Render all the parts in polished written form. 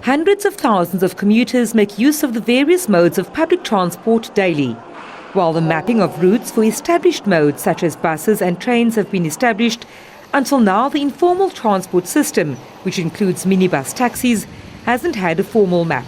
Hundreds of thousands of commuters make use of the various modes of public transport daily. While the mapping of routes for established modes such as buses and trains have been established, until now the informal transport system, which includes minibus taxis, hasn't had a formal map.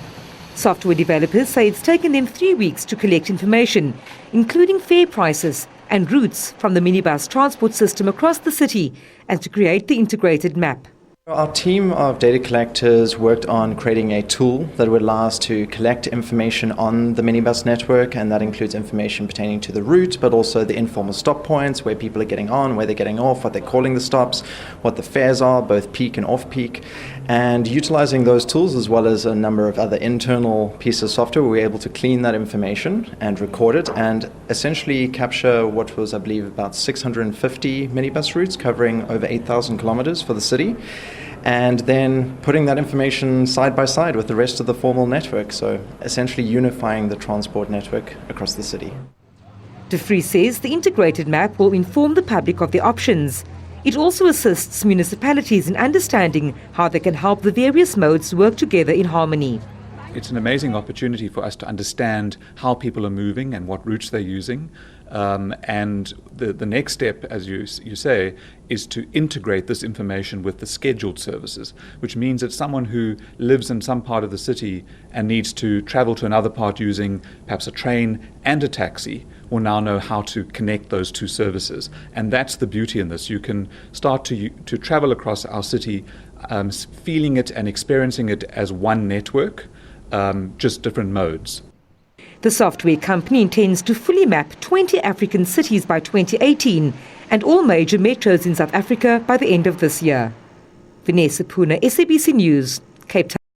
Software developers say it's taken them 3 weeks to collect information, including fare prices and routes from the minibus transport system across the city, and to create the integrated map. Our team of data collectors worked on creating a tool that would allow us to collect information on the minibus network, and that includes information pertaining to the route, but also the informal stop points, where people are getting on, where they're getting off, what they're calling the stops, what the fares are, both peak and off-peak. And utilizing those tools, as well as a number of other internal pieces of software, we were able to clean that information and record it and essentially capture what was, I believe, about 650 minibus routes covering over 8,000 kilometers for the city, and then putting that information side by side with the rest of the formal network, so essentially unifying the transport network across the city. De Vries says the integrated map will inform the public of the options. It also assists municipalities in understanding how they can help the various modes work together in harmony. It's an amazing opportunity for us to understand how people are moving and what routes they're using. And the next step, as you say, is to integrate this information with the scheduled services, which means that someone who lives in some part of the city and needs to travel to another part using perhaps a train and a taxi will now know how to connect those two services. And that's the beauty in this. You can start to travel across our city, feeling it and experiencing it as one network, just different modes. The software company intends to fully map 20 African cities by 2018 and all major metros in South Africa by the end of this year. Vanessa Puna, SABC News, Cape Town.